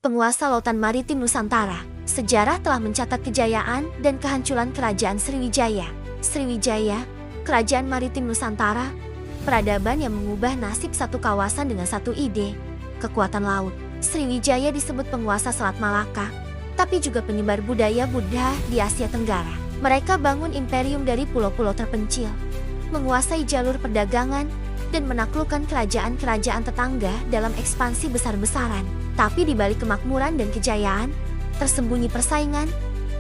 penguasa lautan maritim Nusantara. Sejarah telah mencatat kejayaan dan kehancuran kerajaan Sriwijaya. Sriwijaya, kerajaan maritim Nusantara, peradaban yang mengubah nasib satu kawasan dengan satu ide, kekuatan laut. Sriwijaya disebut penguasa Selat Malaka, tapi juga penyebar budaya Buddha di Asia Tenggara. Mereka bangun imperium dari pulau-pulau terpencil, menguasai jalur perdagangan, dan menaklukkan kerajaan-kerajaan tetangga dalam ekspansi besar-besaran. Tapi di balik kemakmuran dan kejayaan, tersembunyi persaingan,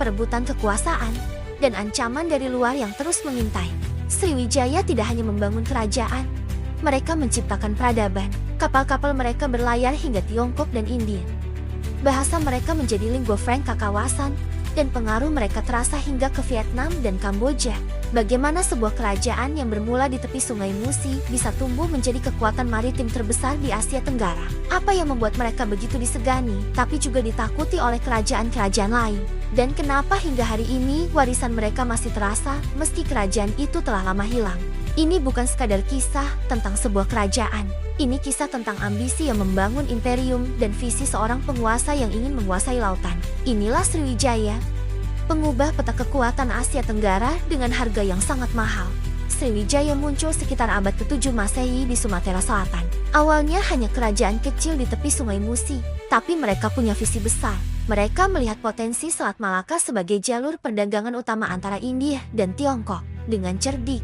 perebutan kekuasaan, dan ancaman dari luar yang terus mengintai. Sriwijaya tidak hanya membangun kerajaan, mereka menciptakan peradaban. Kapal-kapal mereka berlayar hingga Tiongkok dan India. Bahasa mereka menjadi lingua franca kawasan, dan pengaruh mereka terasa hingga ke Vietnam dan Kamboja. Bagaimana sebuah kerajaan yang bermula di tepi Sungai Musi bisa tumbuh menjadi kekuatan maritim terbesar di Asia Tenggara? Apa yang membuat mereka begitu disegani, tapi juga ditakuti oleh kerajaan-kerajaan lain? Dan kenapa hingga hari ini warisan mereka masih terasa meski kerajaan itu telah lama hilang? Ini bukan sekadar kisah tentang sebuah kerajaan. Ini kisah tentang ambisi yang membangun imperium dan visi seorang penguasa yang ingin menguasai lautan. Inilah Sriwijaya, pengubah peta kekuatan Asia Tenggara dengan harga yang sangat mahal. Sriwijaya muncul sekitar abad ke-7 Masehi di Sumatera Selatan. Awalnya hanya kerajaan kecil di tepi Sungai Musi, tapi mereka punya visi besar. Mereka melihat potensi Selat Malaka sebagai jalur perdagangan utama antara India dan Tiongkok. Dengan cerdik,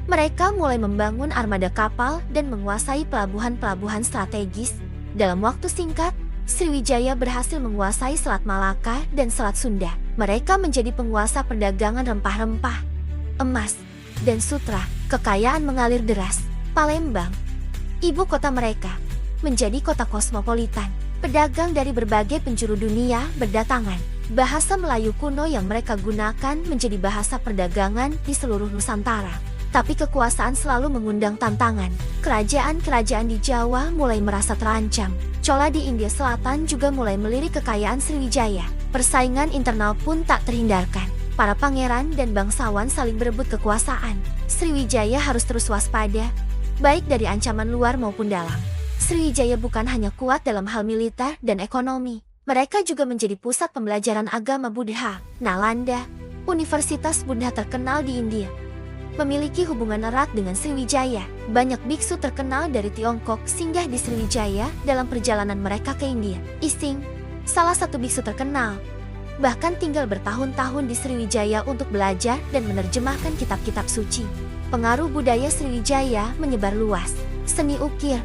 mereka mulai membangun armada kapal dan menguasai pelabuhan-pelabuhan strategis. Dalam waktu singkat, Sriwijaya berhasil menguasai Selat Malaka dan Selat Sunda. Mereka menjadi penguasa perdagangan rempah-rempah, emas, dan sutra. Kekayaan mengalir deras. Palembang, ibu kota mereka, menjadi kota kosmopolitan. Pedagang dari berbagai penjuru dunia berdatangan. Bahasa Melayu kuno yang mereka gunakan menjadi bahasa perdagangan di seluruh Nusantara. Tapi kekuasaan selalu mengundang tantangan. Kerajaan-kerajaan di Jawa mulai merasa terancam. Chola di India Selatan juga mulai melirik kekayaan Sriwijaya. Persaingan internal pun tak terhindarkan. Para pangeran dan bangsawan saling berebut kekuasaan. Sriwijaya harus terus waspada, baik dari ancaman luar maupun dalam. Sriwijaya bukan hanya kuat dalam hal militer dan ekonomi. Mereka juga menjadi pusat pembelajaran agama Buddha. Nalanda, universitas Buddha terkenal di India, memiliki hubungan erat dengan Sriwijaya. Banyak biksu terkenal dari Tiongkok singgah di Sriwijaya dalam perjalanan mereka ke India. Ising, salah satu biksu terkenal, bahkan tinggal bertahun-tahun di Sriwijaya untuk belajar dan menerjemahkan kitab-kitab suci. Pengaruh budaya Sriwijaya menyebar luas. Seni ukir,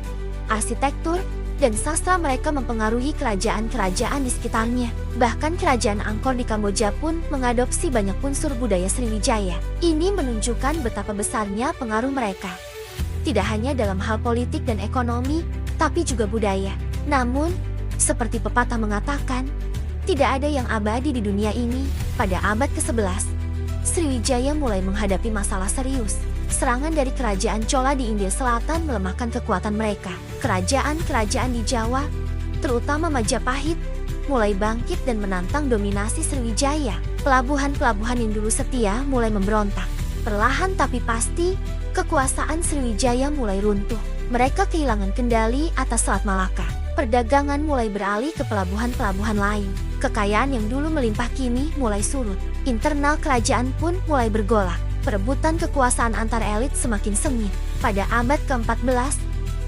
arsitektur, dan sastra mereka mempengaruhi kerajaan-kerajaan di sekitarnya. Bahkan kerajaan Angkor di Kamboja pun mengadopsi banyak unsur budaya Sriwijaya. Ini menunjukkan betapa besarnya pengaruh mereka, tidak hanya dalam hal politik dan ekonomi, tapi juga budaya. Namun, seperti pepatah mengatakan, tidak ada yang abadi di dunia ini. Pada abad ke-11, Sriwijaya mulai menghadapi masalah serius. Serangan dari kerajaan Chola di India Selatan melemahkan kekuatan mereka. Kerajaan-kerajaan di Jawa, terutama Majapahit, mulai bangkit dan menantang dominasi Sriwijaya. Pelabuhan-pelabuhan yang dulu setia mulai memberontak. Perlahan tapi pasti, kekuasaan Sriwijaya mulai runtuh. Mereka kehilangan kendali atas Selat Malaka. Perdagangan mulai beralih ke pelabuhan-pelabuhan lain. Kekayaan yang dulu melimpah kini mulai surut. Internal kerajaan pun mulai bergolak. Perebutan kekuasaan antar elit semakin sengit. Pada abad ke-14,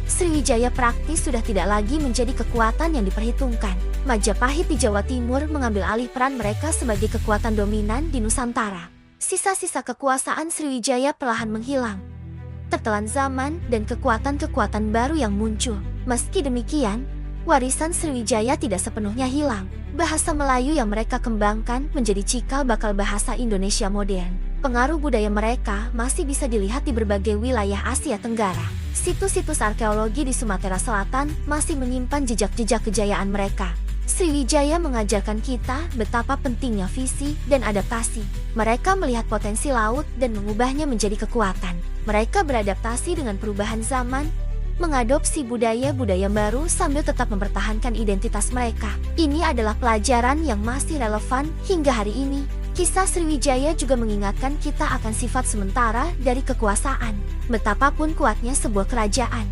Sriwijaya praktis sudah tidak lagi menjadi kekuatan yang diperhitungkan. Majapahit di Jawa Timur mengambil alih peran mereka sebagai kekuatan dominan di Nusantara. Sisa-sisa kekuasaan Sriwijaya perlahan menghilang, tertelan zaman dan kekuatan-kekuatan baru yang muncul. Meski demikian, warisan Sriwijaya tidak sepenuhnya hilang. Bahasa Melayu yang mereka kembangkan menjadi cikal bakal bahasa Indonesia modern. Pengaruh budaya mereka masih bisa dilihat di berbagai wilayah Asia Tenggara. Situs-situs arkeologi di Sumatera Selatan masih menyimpan jejak-jejak kejayaan mereka. Sriwijaya mengajarkan kita betapa pentingnya visi dan adaptasi. Mereka melihat potensi laut dan mengubahnya menjadi kekuatan. Mereka beradaptasi dengan perubahan zaman, mengadopsi budaya-budaya baru sambil tetap mempertahankan identitas mereka. Ini adalah pelajaran yang masih relevan hingga hari ini. Kisah Sriwijaya juga mengingatkan kita akan sifat sementara dari kekuasaan. Betapapun kuatnya sebuah kerajaan,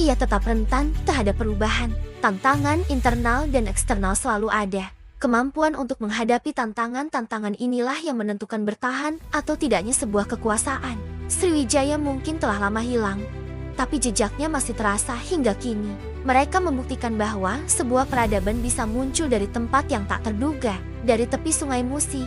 ia tetap rentan terhadap perubahan. Tantangan internal dan eksternal selalu ada. Kemampuan untuk menghadapi tantangan-tantangan inilah yang menentukan bertahan atau tidaknya sebuah kekuasaan. Sriwijaya mungkin telah lama hilang, tapi jejaknya masih terasa hingga kini. Mereka membuktikan bahwa sebuah peradaban bisa muncul dari tempat yang tak terduga. Dari tepi Sungai Musi,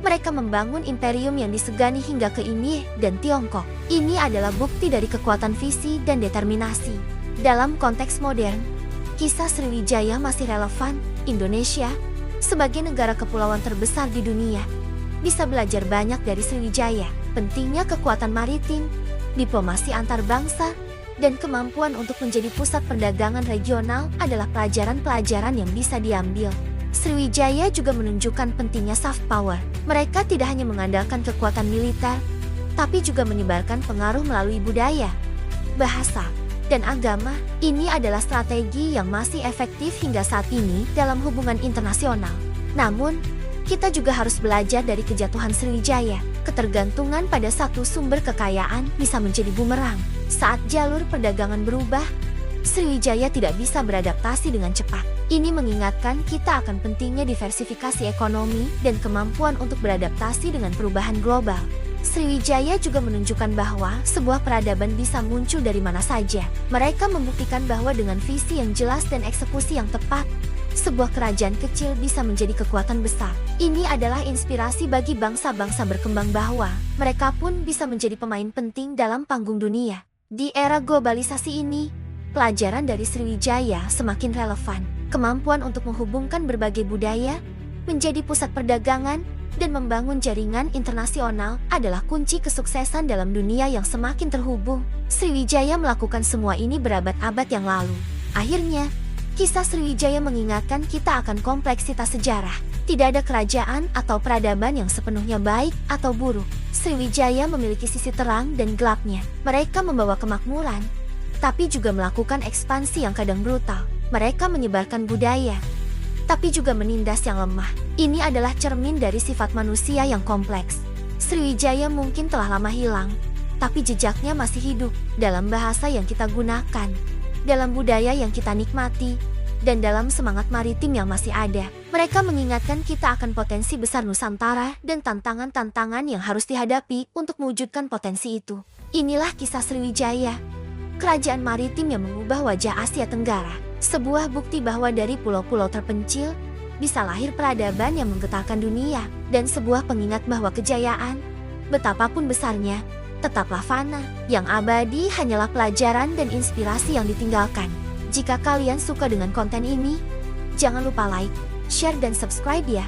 mereka membangun imperium yang disegani hingga ke Inie dan Tiongkok. Ini adalah bukti dari kekuatan visi dan determinasi. Dalam konteks modern, kisah Sriwijaya masih relevan. Indonesia, sebagai negara kepulauan terbesar di dunia, bisa belajar banyak dari Sriwijaya. Pentingnya kekuatan maritim, diplomasi antar bangsa, dan kemampuan untuk menjadi pusat perdagangan regional adalah pelajaran-pelajaran yang bisa diambil. Sriwijaya juga menunjukkan pentingnya soft power. Mereka tidak hanya mengandalkan kekuatan militer, tapi juga menyebarkan pengaruh melalui budaya, bahasa, dan agama. Ini adalah strategi yang masih efektif hingga saat ini dalam hubungan internasional. Namun, kita juga harus belajar dari kejatuhan Sriwijaya. Ketergantungan pada satu sumber kekayaan bisa menjadi bumerang. Saat jalur perdagangan berubah, Sriwijaya tidak bisa beradaptasi dengan cepat. Ini mengingatkan kita akan pentingnya diversifikasi ekonomi dan kemampuan untuk beradaptasi dengan perubahan global. Sriwijaya juga menunjukkan bahwa sebuah peradaban bisa muncul dari mana saja. Mereka membuktikan bahwa dengan visi yang jelas dan eksekusi yang tepat, sebuah kerajaan kecil bisa menjadi kekuatan besar. Ini adalah inspirasi bagi bangsa-bangsa berkembang bahwa mereka pun bisa menjadi pemain penting dalam panggung dunia. Di era globalisasi ini, pelajaran dari Sriwijaya semakin relevan. Kemampuan untuk menghubungkan berbagai budaya, menjadi pusat perdagangan, dan membangun jaringan internasional adalah kunci kesuksesan dalam dunia yang semakin terhubung. Sriwijaya melakukan semua ini berabad-abad yang lalu. Akhirnya, kisah Sriwijaya mengingatkan kita akan kompleksitas sejarah. Tidak ada kerajaan atau peradaban yang sepenuhnya baik atau buruk. Sriwijaya memiliki sisi terang dan gelapnya. Mereka membawa kemakmuran, tapi juga melakukan ekspansi yang kadang brutal. Mereka menyebarkan budaya, tapi juga menindas yang lemah. Ini adalah cermin dari sifat manusia yang kompleks. Sriwijaya mungkin telah lama hilang, tapi jejaknya masih hidup dalam bahasa yang kita gunakan, dalam budaya yang kita nikmati, dan dalam semangat maritim yang masih ada. Mereka mengingatkan kita akan potensi besar Nusantara dan tantangan-tantangan yang harus dihadapi untuk mewujudkan potensi itu. Inilah kisah Sriwijaya, kerajaan maritim yang mengubah wajah Asia Tenggara. Sebuah bukti bahwa dari pulau-pulau terpencil bisa lahir peradaban yang menggetarkan dunia, dan sebuah pengingat bahwa kejayaan, betapapun besarnya, tetaplah fana. Yang abadi hanyalah pelajaran dan inspirasi yang ditinggalkan. Jika kalian suka dengan konten ini, jangan lupa like, share, dan subscribe ya.